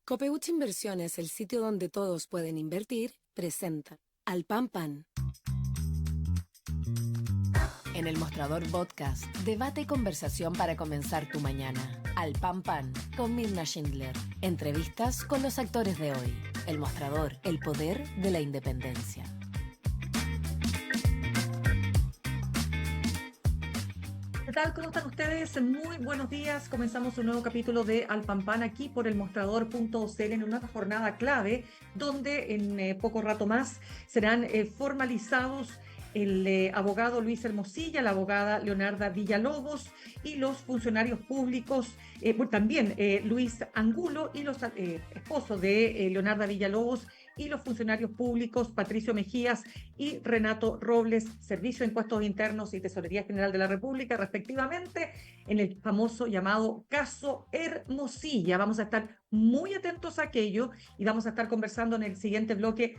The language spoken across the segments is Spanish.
Copeuch Inversiones, el sitio donde todos pueden invertir, presenta Al Pan Pan. En el Mostrador Podcast, debate y conversación para comenzar tu mañana. Al Pan Pan, con Mirna Schindler. Entrevistas con los actores de hoy. El Mostrador, el poder de la independencia. ¿Qué tal? ¿Cómo están ustedes? Muy buenos días. Comenzamos un nuevo capítulo de Al Pan Pan aquí por el mostrador.cl en una jornada clave donde en poco rato más serán formalizados el abogado Luis Hermosilla, la abogada Leonarda Villalobos y los funcionarios públicos, también Luis Angulo y los esposos de Leonarda Villalobos y los funcionarios públicos Patricio Mejías y Renato Robles, Servicio de Impuestos Internos y Tesorería General de la República, respectivamente, en el famoso llamado caso Hermosilla. Vamos a estar muy atentos a aquello y vamos a estar conversando en el siguiente bloque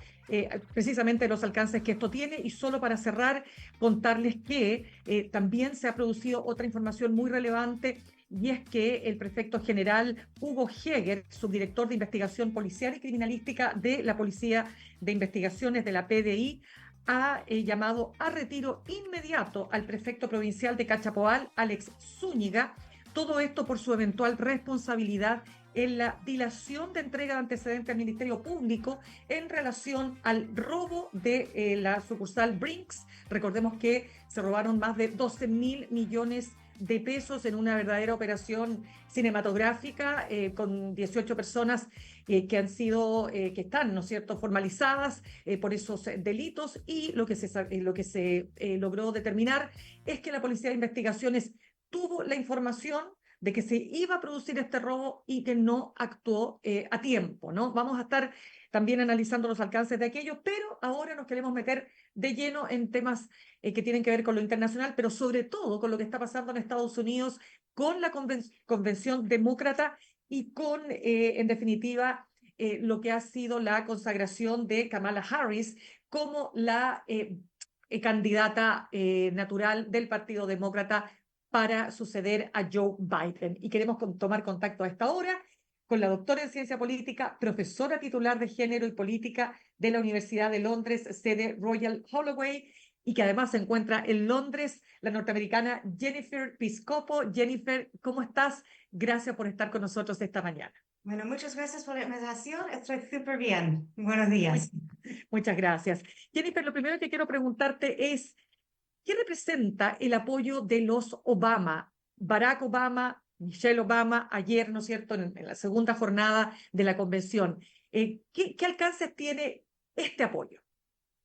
precisamente los alcances que esto tiene. Y solo para cerrar, contarles que también se ha producido otra información muy relevante, y es que el prefecto general Hugo Heger, subdirector de investigación policial y criminalística de la Policía de Investigaciones de la PDI, ha llamado a retiro inmediato al prefecto provincial de Cachapoal, Alex Zúñiga, todo esto por su eventual responsabilidad en la dilación de entrega de antecedentes al Ministerio Público en relación al robo de la sucursal Brinks. Recordemos que se robaron más de 12.000 millones de pesos en una verdadera operación cinematográfica con 18 personas que han sido, que están, ¿no es cierto?, formalizadas por esos delitos, y lo que se logró determinar es que la Policía de Investigaciones tuvo la información de que se iba a producir este robo y que no actuó a tiempo, ¿no? Vamos a estar también analizando los alcances de aquello, pero ahora nos queremos meter de lleno en temas que tienen que ver con lo internacional, pero sobre todo con lo que está pasando en Estados Unidos, con la Convención Demócrata y con, en definitiva, lo que ha sido la consagración de Kamala Harris como la candidata natural del Partido Demócrata para suceder a Joe Biden. Y queremos tomar contacto a esta hora con la doctora en ciencia política, profesora titular de género y política de la Universidad de Londres, sede Royal Holloway, y que además se encuentra en Londres, la norteamericana Jennifer Piscopo. Jennifer, ¿cómo estás? Gracias por estar con nosotros esta mañana. Bueno, muchas gracias por la invitación. Estoy súper bien. Buenos días. Muchas gracias. Jennifer, lo primero que quiero preguntarte es, ¿qué representa el apoyo de los Obama? Barack Obama, Michelle Obama, ayer, ¿no es cierto?, en la segunda jornada de la convención. ¿Qué alcances tiene este apoyo?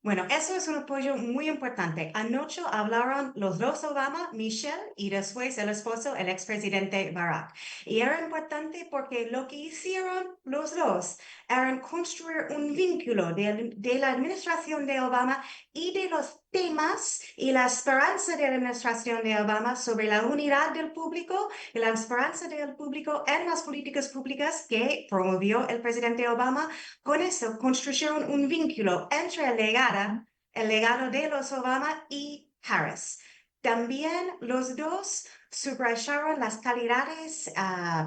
Bueno, eso es un apoyo muy importante. Anoche hablaron los dos Obama, Michelle, y después el esposo, el expresidente Barack. Y era importante porque lo que hicieron los dos era construir un vínculo de la administración de Obama y de los temas y la esperanza de la administración de Obama sobre la unidad del público y la esperanza del público en las políticas públicas que promovió el presidente Obama. Con eso construyeron un vínculo entre el legado de los Obama y Harris. También los dos subrayaron las calidades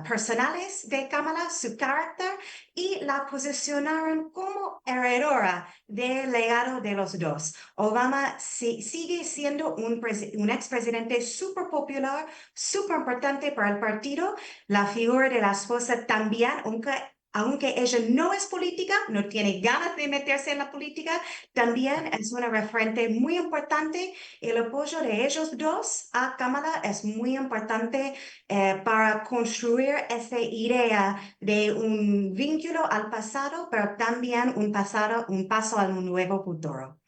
personales de Kamala, su carácter, y la posicionaron como heredera del legado de los dos. Obama sigue siendo un expresidente súper popular, súper importante para el partido. La figura de la esposa también, aunque ella no es política, no tiene ganas de meterse en la política, también es una referente muy importante. El apoyo de ellos dos a Kamala es muy importante para construir esa idea de un vínculo al pasado, pero también un paso a un nuevo futuro.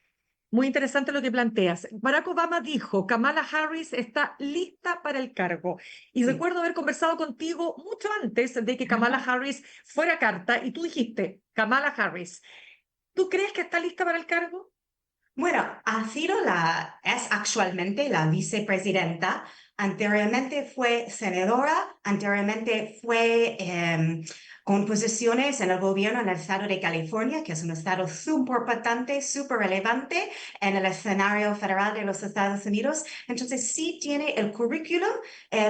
Muy interesante lo que planteas. Barack Obama dijo, Kamala Harris está lista para el cargo. Y Sí. recuerdo haber conversado contigo mucho antes de que Kamala Harris fuera carta, y tú dijiste, Kamala Harris, ¿tú crees que está lista para el cargo? Bueno, es actualmente la vicepresidenta. Anteriormente fue senadora, anteriormente fue con posiciones en el gobierno en el estado de California, que es un estado súper importante, súper relevante en el escenario federal de los Estados Unidos. Entonces, sí tiene el currículum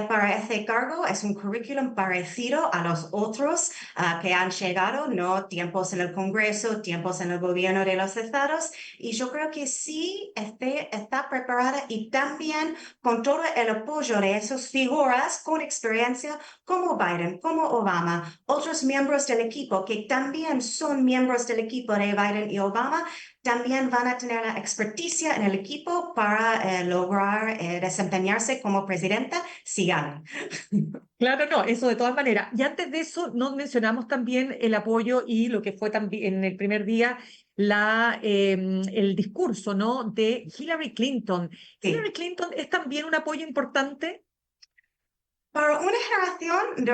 para este cargo, es un currículum parecido a los otros que han llegado, ¿no? Tiempos en el Congreso, tiempos en el gobierno de los estados, y yo creo que sí está preparada y también con todo el apoyo de esas figuras con experiencia como Biden, como Obama, otros miembros del equipo que también son miembros del equipo de Biden y Obama, también van a tener la experticia en el equipo para lograr desempeñarse como presidenta si ganan. Claro, no, eso de todas maneras. Y antes de eso, nos mencionamos también el apoyo y lo que fue también en el primer día el discurso, ¿no? De Hillary Clinton. Sí. Hillary Clinton es también un apoyo importante. Para una generación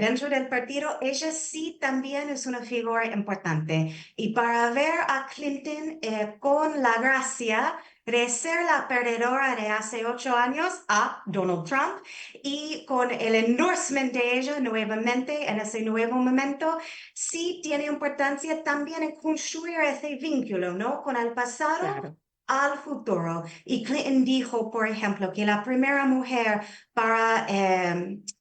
dentro del partido, ella sí también es una figura importante. Y para ver a Clinton con la gracia de ser la perdedora de hace 8 años a Donald Trump y con el endorsement de ella nuevamente en ese nuevo momento, sí tiene importancia también en construir ese vínculo, ¿no? Con el pasado. Claro. Al futuro. Y Clinton dijo, por ejemplo, que la primera mujer para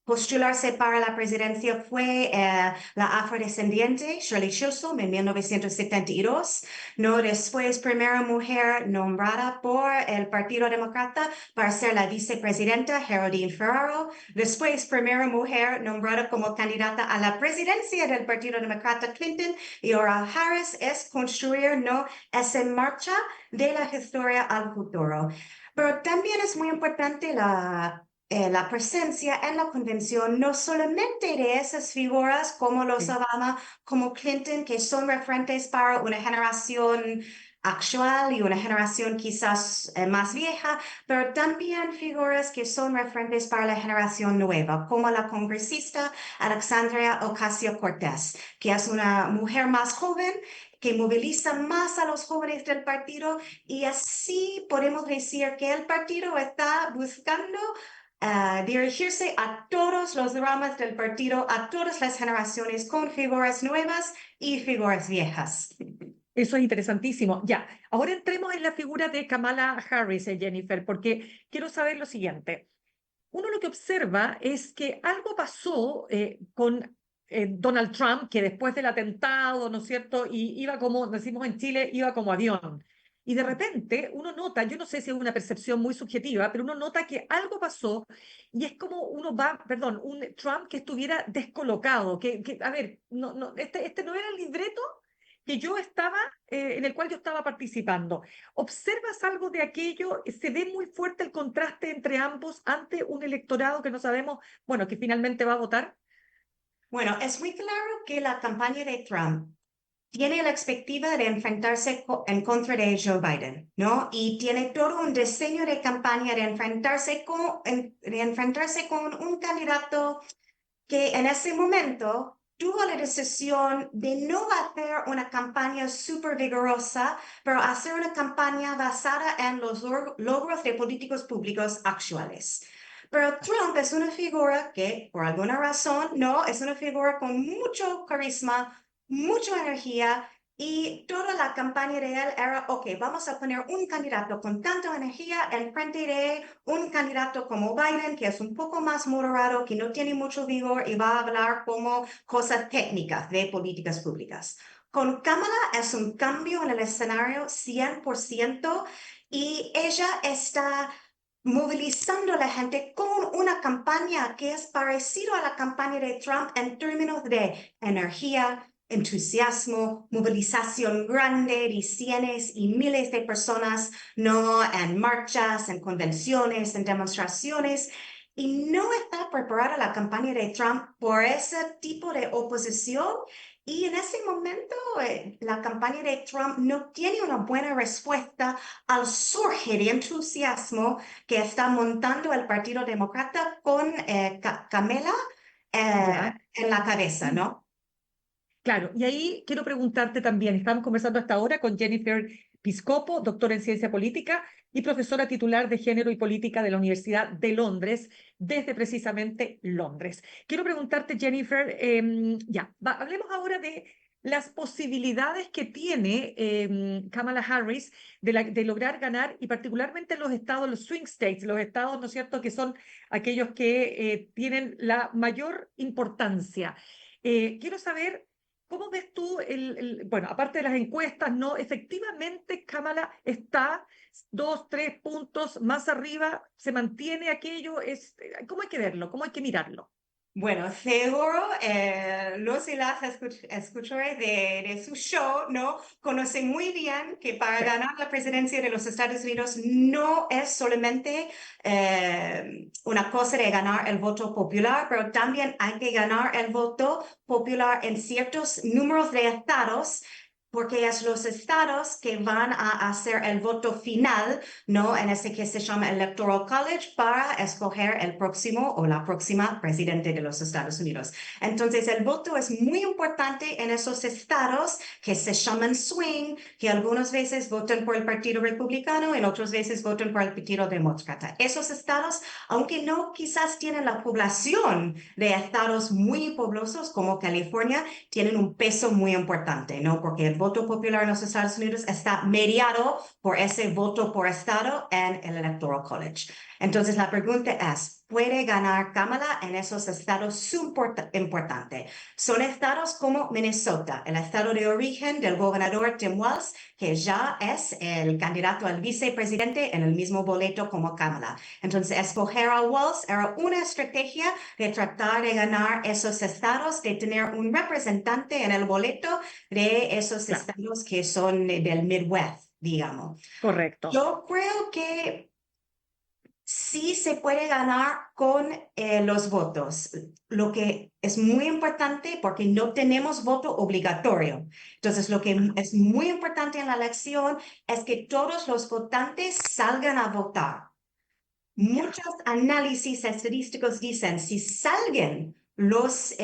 postularse para la presidencia fue la afrodescendiente Shirley Chisholm en 1972. No, después, primera mujer nombrada por el Partido Demócrata para ser la vicepresidenta Geraldine Ferraro. Después, primera mujer nombrada como candidata a la presidencia del Partido Demócrata Clinton. Y ahora Harris es construir, ¿no?, esa marcha de la historia al futuro. Pero también es muy importante la presencia en la convención, no solamente de esas figuras como los Sí. Obama, como Clinton, que son referentes para una generación actual y una generación quizás más vieja, pero también figuras que son referentes para la generación nueva, como la congresista Alexandria Ocasio-Cortez, que es una mujer más joven que moviliza más a los jóvenes del partido, y así podemos decir que el partido está buscando dirigirse a todos los ramas del partido, a todas las generaciones, con figuras nuevas y figuras viejas. Eso es interesantísimo. Ya, ahora entremos en la figura de Kamala Harris, Jennifer, porque quiero saber lo siguiente. Uno lo que observa es que algo pasó con Donald Trump, que después del atentado, ¿no es cierto? Y iba como, decimos en Chile, iba como avión. Y de repente uno nota, yo no sé si es una percepción muy subjetiva, pero uno nota que algo pasó y es como uno va, perdón, un Trump que estuviera descolocado, a ver, este no era el libreto que yo estaba, en el cual yo estaba participando. ¿Observas algo de aquello? ¿Se ve muy fuerte el contraste entre ambos ante un electorado que no sabemos, bueno, que finalmente va a votar? Bueno, es muy claro que la campaña de Trump tiene la expectativa de enfrentarse en contra de Joe Biden, ¿no? Y tiene todo un diseño de campaña de enfrentarse con un candidato que en ese momento tuvo la decisión de no hacer una campaña súper vigorosa, pero hacer una campaña basada en los logros de políticos públicos actuales. Pero Trump es una figura que, por alguna razón, no, es una figura con mucho carisma, mucha energía, y toda la campaña de él era, ok, vamos a poner un candidato con tanta energía en frente de un candidato como Biden, que es un poco más moderado, que no tiene mucho vigor y va a hablar como cosas técnicas de políticas públicas. Con Kamala es un cambio en el escenario 100%, y ella está movilizando a la gente con una campaña que es parecido a la campaña de Trump en términos de energía, entusiasmo, movilización grande de cientos y miles de personas, no en marchas, en convenciones, en demostraciones. Y no está preparada la campaña de Trump por ese tipo de oposición. Y en ese momento, la campaña de Trump no tiene una buena respuesta al surge de entusiasmo que está montando el Partido Demócrata con Kamala Ya. en la cabeza, ¿no? Claro, y ahí quiero preguntarte también, estamos conversando hasta ahora con Jennifer episcopo, doctora en ciencia política y profesora titular de Género y Política de la Universidad de Londres, desde precisamente Londres. Quiero preguntarte, Jennifer, hablemos ahora de las posibilidades que tiene Kamala Harris de lograr ganar, y particularmente en los estados, los swing states, los estados, ¿no es cierto?, que son aquellos que tienen la mayor importancia. Quiero saber, ¿cómo ves tú, bueno, aparte de las encuestas, ¿no? Efectivamente, Kamala está 2, 3 puntos más arriba, se mantiene aquello, ¿cómo hay que verlo? ¿Cómo hay que mirarlo? Bueno, seguro los y las escuchadores de su show, ¿no? Conocen muy bien que para ganar la presidencia de los Estados Unidos no es solamente una cosa de ganar el voto popular, pero también hay que ganar el voto popular en ciertos números de estados, porque es los estados que van a hacer el voto final, ¿no? En ese que se llama Electoral College para escoger el próximo o la próxima presidente de los Estados Unidos. Entonces, el voto es muy importante en esos estados que se llaman swing, que algunas veces votan por el Partido Republicano y otras veces votan por el Partido Demócrata. Esos estados, aunque no quizás tienen la población de estados muy poblosos como California, tienen un peso muy importante, ¿no? Porque el voto popular en los Estados Unidos está mediado por ese voto por estado en el Electoral College. Entonces, la pregunta es, ¿puede ganar Kamala en esos estados importantes? Son estados como Minnesota, el estado de origen del gobernador Tim Walz, que ya es el candidato al vicepresidente en el mismo boleto como Kamala. Entonces, escoger a Walz era una estrategia de tratar de ganar esos estados, de tener un representante en el boleto de esos estados que son del Midwest, digamos. Correcto. Yo creo que sí se puede ganar con los votos, lo que es muy importante porque no tenemos voto obligatorio. Entonces, lo que es muy importante en la elección es que todos los votantes salgan a votar. Muchos análisis estadísticos dicen, si salgan los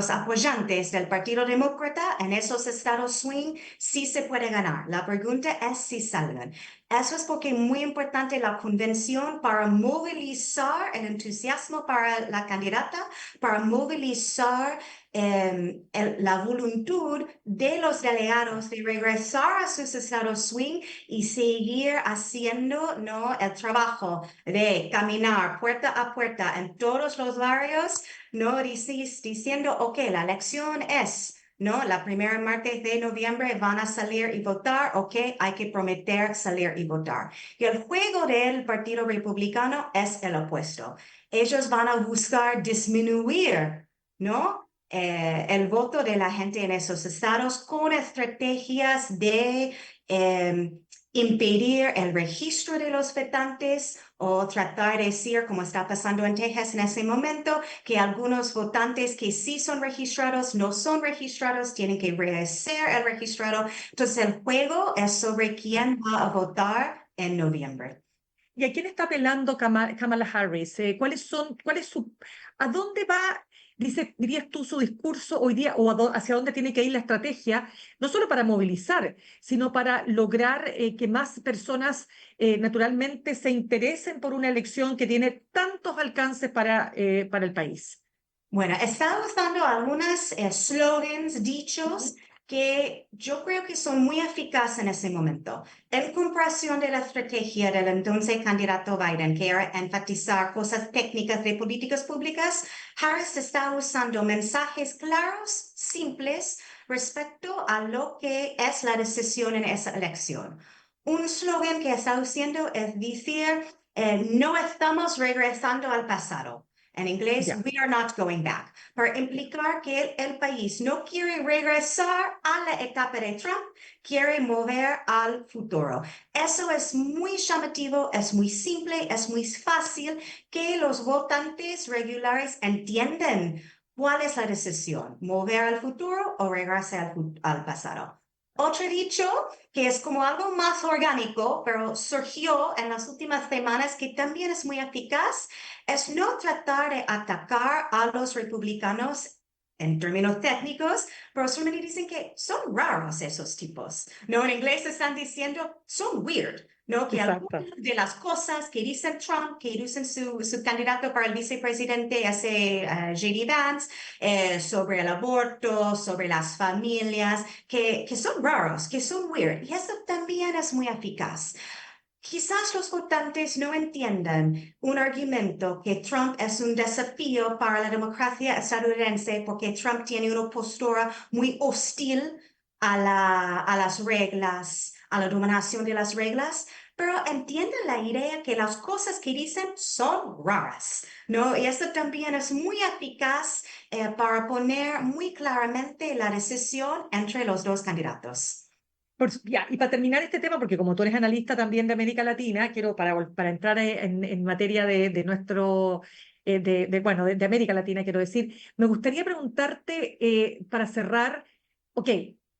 apoyantes del Partido Demócrata en esos estados swing, sí se puede ganar. La pregunta es si salgan. Eso es porque es muy importante la convención para movilizar el entusiasmo para la candidata, para movilizar la voluntad de los delegados de regresar a sus estados swing y seguir haciendo, ¿no?, el trabajo de caminar puerta a puerta en todos los barrios, ¿no?, diciendo, ok, la elección es, ¿no?, la primera martes de noviembre van a salir y votar, ok, hay que prometer salir y votar. Y el juego del Partido Republicano es el opuesto. Ellos van a buscar disminuir, ¿no?, el voto de la gente en esos estados con estrategias de impedir el registro de los votantes o tratar de decir, como está pasando en Texas en ese momento, que algunos votantes que sí son registrados no son registrados, tienen que rehacer el registrado. Entonces, el juego es sobre quién va a votar en noviembre. ¿Y a quién está apelando Kamala Harris? ¿A dónde va, dirías tú, su discurso hoy día, o hacia dónde tiene que ir la estrategia, no solo para movilizar, sino para lograr que más personas naturalmente se interesen por una elección que tiene tantos alcances para el país? Bueno, está usando algunos slogans, dichos, que yo creo que son muy eficaces en ese momento. En comparación de la estrategia del entonces candidato Biden, que era enfatizar cosas técnicas de políticas públicas, Harris está usando mensajes claros, simples, respecto a lo que es la decisión en esa elección. Un slogan que está usando es decir, no estamos regresando al pasado. En inglés, we are not going back, para implicar que el país no quiere regresar a la etapa de Trump, quiere mover al futuro. Eso es muy llamativo, es muy simple, es muy fácil que los votantes regulares entiendan cuál es la decisión, mover al futuro o regresar al pasado. Otro dicho que es como algo más orgánico, pero surgió en las últimas semanas, que también es muy eficaz, es no tratar de atacar a los republicanos en términos técnicos, pero solamente dicen que son raros esos tipos, ¿no? En inglés están diciendo son weird, ¿no? Que Exacto. algunas de las cosas que dicen Trump, que dicen su candidato para el vicepresidente, J.D. Vance, sobre el aborto, sobre las familias, que son raros, que son weird. Y eso también es muy eficaz. Quizás los votantes no entiendan un argumento que Trump es un desafío para la democracia estadounidense porque Trump tiene una postura muy hostil a las reglas, a la dominación de las reglas, pero entienden la idea que las cosas que dicen son raras, ¿no? Y esto también es muy eficaz para poner muy claramente la decisión entre los dos candidatos. Y para terminar este tema, porque como tú eres analista también de América Latina, quiero para entrar en materia de nuestro, bueno, de América Latina, quiero decir, me gustaría preguntarte para cerrar, ok,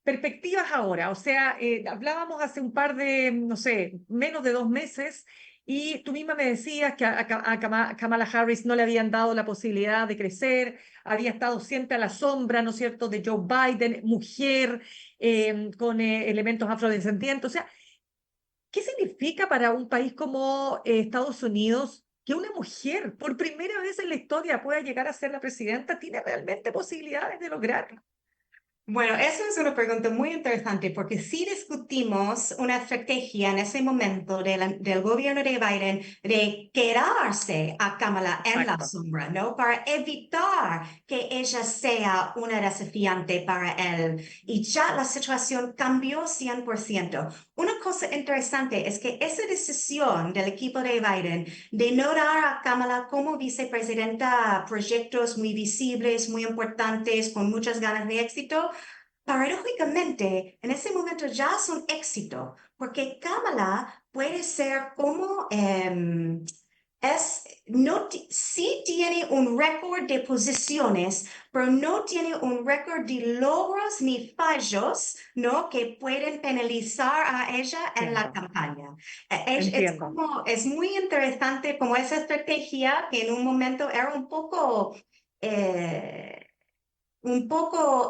perspectivas ahora, o sea, hablábamos hace un par de, no sé, menos de 2 meses, y tú misma me decías que a Kamala Harris no le habían dado la posibilidad de crecer, había estado siempre a la sombra, ¿no es cierto?, de Joe Biden, mujer con elementos afrodescendientes. O sea, ¿qué significa para un país como Estados Unidos que una mujer por primera vez en la historia pueda llegar a ser la presidenta? ¿Tiene realmente posibilidades de lograrlo? Bueno, eso es una pregunta muy interesante porque si discutimos una estrategia en ese momento del gobierno de Biden de quedarse a Kamala en la Exacto. sombra, ¿no? Para evitar que ella sea una desafiante para él. Y ya la situación cambió 100%. Una cosa interesante es que esa decisión del equipo de Biden de no dar a Kamala como vicepresidenta proyectos muy visibles, muy importantes, con muchas ganas de éxito, paradójicamente, en ese momento ya es un éxito, porque Kamala puede ser como sí tiene un récord de posiciones, pero no tiene un récord de logros ni fallos, ¿no? Que pueden penalizar a ella en la Entiendo, campaña. entiendo. Es muy interesante como esa estrategia que en un momento era un poco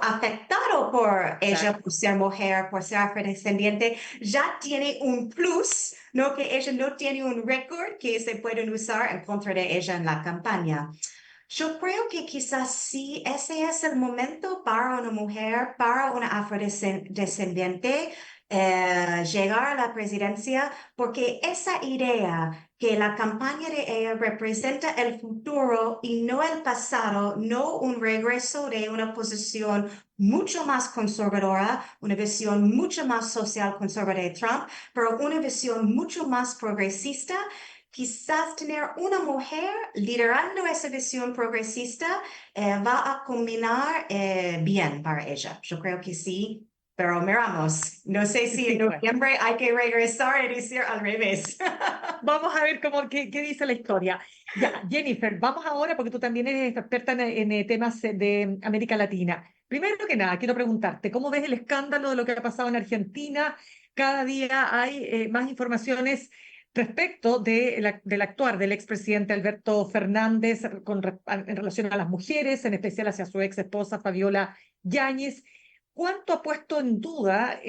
afectado por ella, Claro. por ser mujer, por ser afrodescendiente, ya tiene un plus, ¿no? Que ella no tiene un récord que se pueden usar en contra de ella en la campaña. Yo creo que quizás sí, ese es el momento para una mujer, para una afrodescendiente, llegar a la presidencia, porque esa idea que la campaña de ella representa el futuro y no el pasado, no un regreso de una posición mucho más conservadora, una visión mucho más social conservadora de Trump, pero una visión mucho más progresista. Quizás tener una mujer liderando esa visión progresista va a combinar bien para ella. Yo creo que sí, pero miramos. No sé si en Sí, pues. noviembre hay que regresar y decir al revés. Vamos a ver qué dice la historia. Ya, Jennifer, vamos ahora, porque tú también eres experta en temas de América Latina. Primero que nada, quiero preguntarte, ¿cómo ves el escándalo de lo que ha pasado en Argentina? Cada día hay más informaciones respecto del actuar del expresidente Alberto Fernández en relación a las mujeres, en especial hacia su ex esposa Fabiola Yáñez. ¿Cuánto ha puesto en duda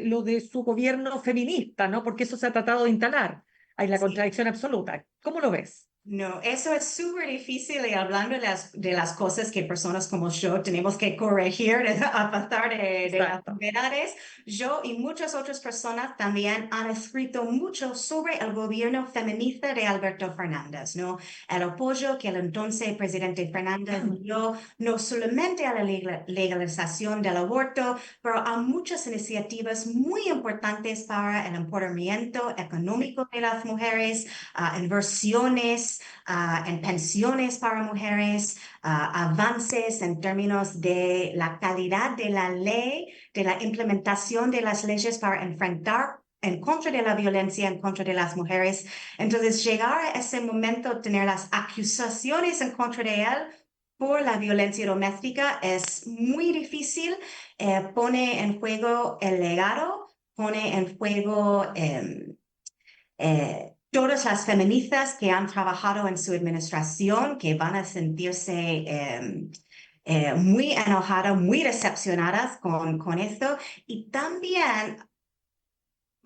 lo de su gobierno feminista, ¿no? Porque eso se ha tratado de instalar. Hay la Sí. contradicción absoluta. ¿Cómo lo ves? No, eso es súper difícil y hablando de las cosas que personas como yo tenemos que corregir a pesar de las Exacto. novedades. Yo y muchas otras personas también han escrito mucho sobre el gobierno feminista de Alberto Fernández, ¿no? El apoyo que el entonces presidente Fernández dio no solamente a la legalización del aborto, pero a muchas iniciativas muy importantes para el empoderamiento económico de las mujeres, inversiones en pensiones para mujeres, avances en términos de la calidad de la ley, de la implementación de las leyes para enfrentar en contra de la violencia en contra de las mujeres. Entonces, llegar a ese momento, tener las acusaciones en contra de él por la violencia doméstica es muy difícil, pone en juego el legado, pone en juego todas las feministas que han trabajado en su administración, que van a sentirse muy enojadas, muy decepcionadas con esto. Y también,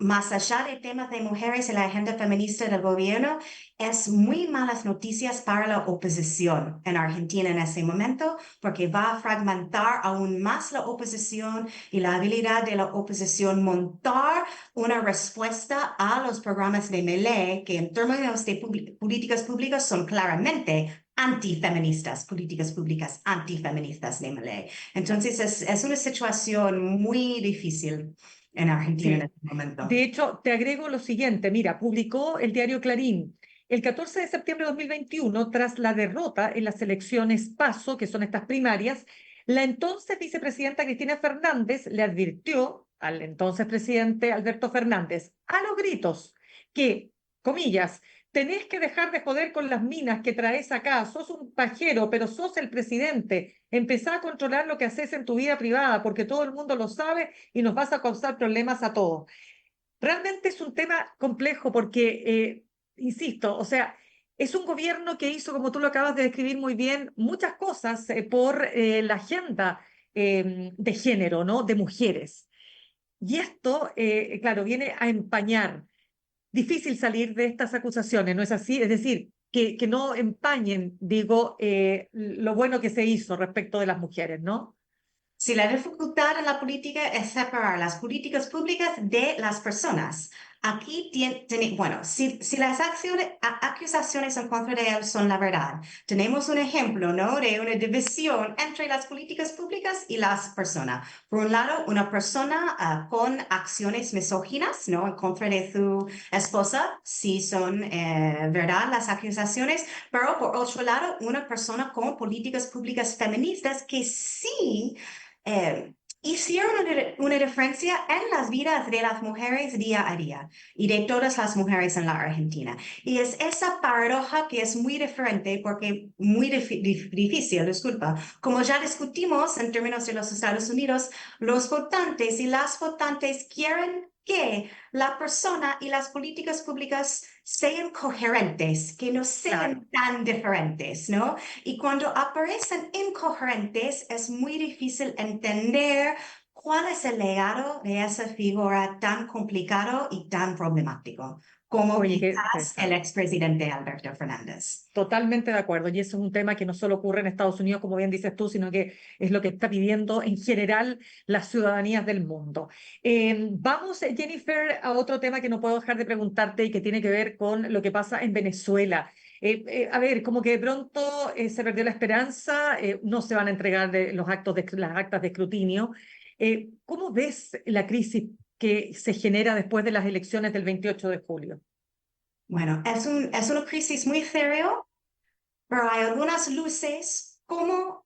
más allá de temas de mujeres en la agenda feminista del gobierno, es muy malas noticias para la oposición en Argentina en ese momento, porque va a fragmentar aún más la oposición y la habilidad de la oposición montar una respuesta a los programas de Milei, que en términos de políticas públicas son claramente antifeministas, políticas públicas antifeministas de Milei. Entonces es una situación muy difícil en Argentina en Sí. este momento. De hecho, te agrego lo siguiente. Mira, publicó el diario Clarín el 14 de septiembre de 2021, tras la derrota en las elecciones PASO, que son estas primarias, la entonces vicepresidenta Cristina Fernández le advirtió al entonces presidente Alberto Fernández, a los gritos, que, comillas, tenés que dejar de joder con las minas que traes acá, sos un pajero, pero sos el presidente. Empezá a controlar lo que haces en tu vida privada, porque todo el mundo lo sabe y nos vas a causar problemas a todos. Realmente es un tema complejo porque, insisto, o sea, es un gobierno que hizo, como tú lo acabas de describir muy bien, muchas cosas por la agenda de género, ¿no? De mujeres. Y esto, claro, viene a empañar. Difícil salir de estas acusaciones, ¿no es así? Es decir, que no empañen, digo, lo bueno que se hizo respecto de las mujeres, ¿no? Si la dificultad en la política es separar las políticas públicas de las personas. Aquí bueno, si las acusaciones en contra de él son la verdad, tenemos un ejemplo, ¿no? De una división entre las políticas públicas y las personas. Por un lado, una persona con acciones misóginas, ¿no? En contra de su esposa, si son verdad las acusaciones, pero por otro lado, una persona con políticas públicas feministas que sí hicieron una diferencia en las vidas de las mujeres día a día y de todas las mujeres en la Argentina. Y es esa paradoja que es muy diferente porque muy difícil, disculpa. Como ya discutimos en términos de los Estados Unidos, los votantes y las votantes quieren que la persona y las políticas públicas sean coherentes, que no Claro. sean tan diferentes, ¿no? Y cuando aparecen incoherentes, es muy difícil entender cuál es el legado de esa figura tan complicado y tan problemático, como Oye, qué quizás el interesante. expresidente Alberto Fernández. Totalmente de acuerdo. Y eso es un tema que no solo ocurre en Estados Unidos, como bien dices tú, sino que es lo que está pidiendo en general las ciudadanías del mundo. Vamos, Jennifer, a otro tema que no puedo dejar de preguntarte y que tiene que ver con lo que pasa en Venezuela. A ver, como que de pronto se perdió la esperanza, no se van a entregar las actas de escrutinio. ¿Cómo ves la crisis que se genera después de las elecciones del 28 de julio? Bueno, es una crisis muy seria, pero hay algunas luces como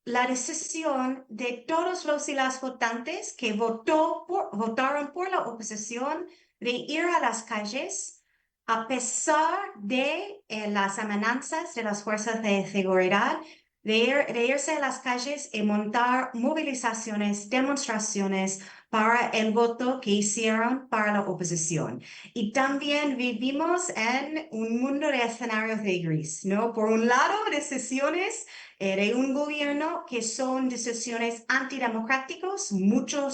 la decisión de todos los y las votantes que votaron por la oposición de ir a las calles a pesar de las amenazas de las fuerzas de seguridad, de irse a las calles y montar movilizaciones, demostraciones para el voto que hicieron para la oposición. Y también vivimos en un mundo de escenarios de gris, ¿no? Por un lado, decisiones de un gobierno que son decisiones antidemocráticas, mucha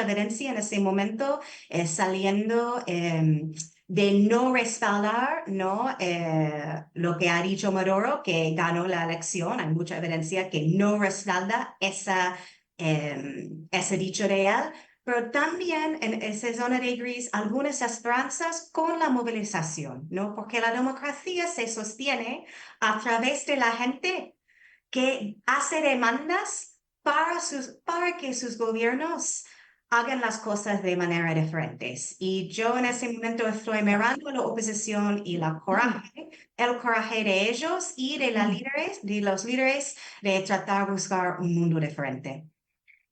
evidencia en ese momento saliendo de no respaldar, ¿no? Lo que ha dicho Maduro, que ganó la elección. Hay mucha evidencia que no respalda ese dicho de él. Pero también en esa zona de gris, algunas esperanzas con la movilización, ¿no? Porque la democracia se sostiene a través de la gente que hace demandas para que sus gobiernos hagan las cosas de manera diferentes. Y yo en ese momento estoy mirando la oposición y el coraje de ellos y de los líderes de tratar de buscar un mundo diferente.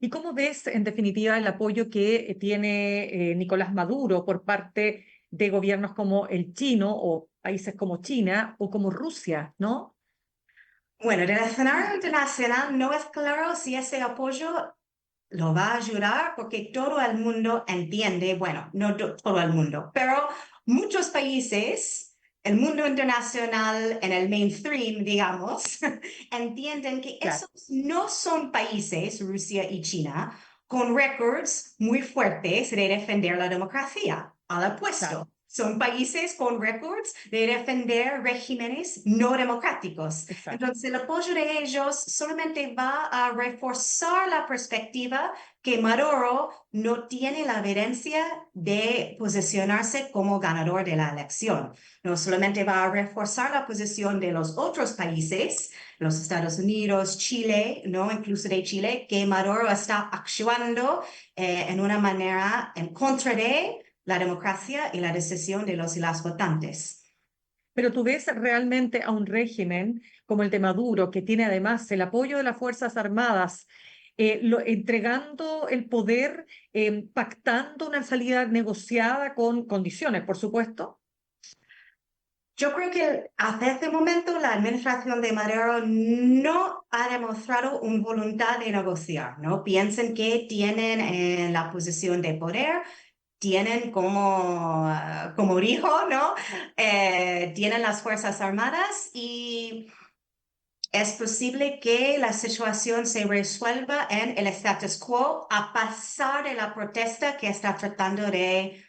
¿Y cómo ves, en definitiva, el apoyo que tiene Nicolás Maduro por parte de gobiernos como el chino o países como China o como Rusia, ¿no? Bueno, del escenario internacional no es claro si ese apoyo lo va a ayudar porque todo el mundo entiende, bueno, no todo el mundo, pero muchos países el mundo internacional, en el mainstream, digamos, entienden que Claro. esos no son países, Rusia y China, con récords muy fuertes de defender la democracia. Al opuesto, Claro. son países con récords de defender regímenes no democráticos. Exacto. Entonces, el apoyo de ellos solamente va a reforzar la perspectiva que Maduro no tiene la evidencia de posicionarse como ganador de la elección. No solamente va a reforzar la posición de los otros países, los Estados Unidos, Chile, ¿no? Incluso de Chile, que Maduro está actuando en una manera en contra de la democracia y la decisión de los y las votantes. Pero tú ves realmente a un régimen como el de Maduro, que tiene además el apoyo de las Fuerzas Armadas, entregando el poder, pactando una salida negociada con condiciones, por supuesto. Yo creo que hasta este momento la administración de Maduro no ha demostrado una voluntad de negociar, ¿no? Piensan que tienen la posición de poder, tienen como dijo, ¿no? Tienen las Fuerzas Armadas y es posible que la situación se resuelva en el status quo a pesar de la protesta que está tratando de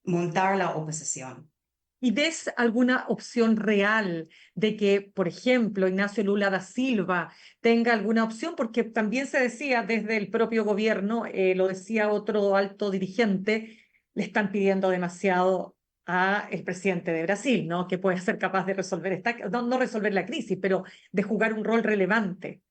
montar la oposición. ¿Y ves alguna opción real de que, por ejemplo, Ignacio Lula da Silva tenga alguna opción? Porque también se decía desde el propio gobierno, lo decía otro alto dirigente, le están pidiendo demasiado a el presidente de Brasil, ¿no? Que puede ser capaz de resolver no resolver la crisis, pero de jugar un rol relevante.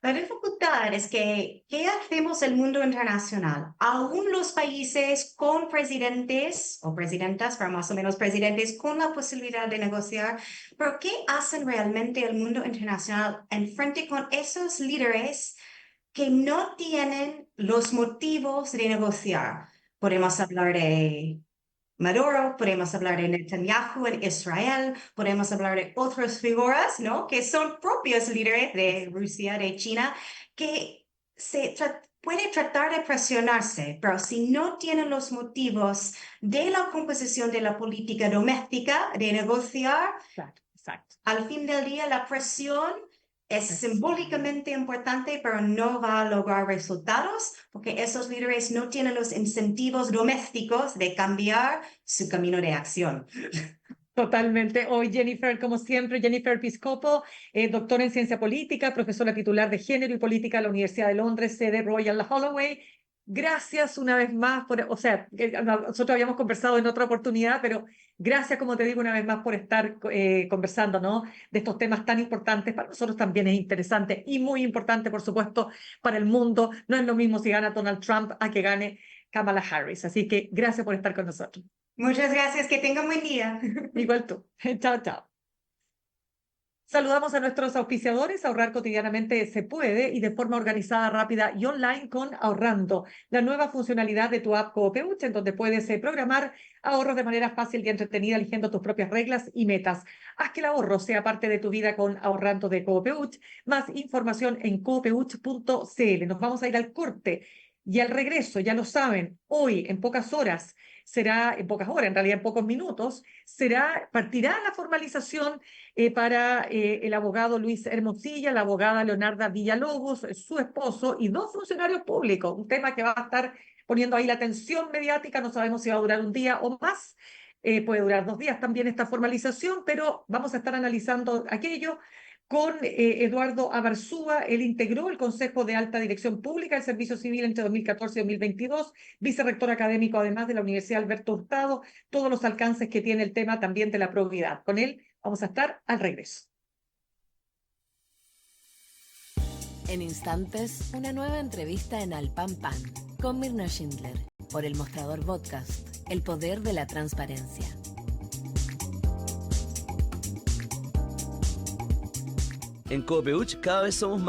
La dificultad es que, ¿qué hacemos el mundo internacional? Aún los países con presidentes o presidentas, pero más o menos presidentes con la posibilidad de negociar, pero ¿qué hacen realmente el mundo internacional en frente con esos líderes que no tienen los motivos de negociar? Podemos hablar de Maduro, podemos hablar de Netanyahu en Israel, podemos hablar de otras figuras, ¿no? Que son propios líderes de Rusia, de China, que puede tratar de presionarse, pero si no tienen los motivos de la composición de la política doméstica, de negociar, Exacto. Al fin del día la presión es simbólicamente importante, pero no va a lograr resultados porque esos líderes no tienen los incentivos domésticos de cambiar su camino de acción. Totalmente. Hoy Jennifer, como siempre, Jennifer Piscopo, doctora en ciencia política, profesora titular de género y política de la Universidad de Londres, sede Royal Holloway. Gracias una vez más nosotros habíamos conversado en otra oportunidad, pero gracias, como te digo, una vez más por estar conversando, ¿no? De estos temas tan importantes. Para nosotros también es interesante y muy importante, por supuesto, para el mundo. No es lo mismo si gana Donald Trump a que gane Kamala Harris. Así que gracias por estar con nosotros. Muchas gracias, que tengan buen día. Igual tú. Chao, chao. Saludamos a nuestros auspiciadores. Ahorrar cotidianamente se puede y de forma organizada, rápida y online con Ahorrando, la nueva funcionalidad de tu app Coopeuch, en donde puedes programar ahorros de manera fácil y entretenida, eligiendo tus propias reglas y metas. Haz que el ahorro sea parte de tu vida con Ahorrando de Coopeuch. Más información en coopeuch.cl. Nos vamos a ir al corte y al regreso, ya lo saben, hoy en pocas horas, en realidad en pocos minutos, partirá la formalización para el abogado Luis Hermosilla, la abogada Leonarda Villalobos, su esposo y 2 funcionarios públicos, un tema que va a estar poniendo ahí la atención mediática. No sabemos si va a durar un día o más, puede durar 2 días también esta formalización, pero vamos a estar analizando aquello con Eduardo Abarzúa. Él integró el Consejo de Alta Dirección Pública del Servicio Civil entre 2014 y 2022, vicerrector académico además de la Universidad Alberto Hurtado, todos los alcances que tiene el tema también de la probidad. Con él vamos a estar al regreso. En instantes, una nueva entrevista en Al Pan Pan con Mirna Schindler por El Mostrador Podcast, el poder de la transparencia. En Coopeuch cada vez somos más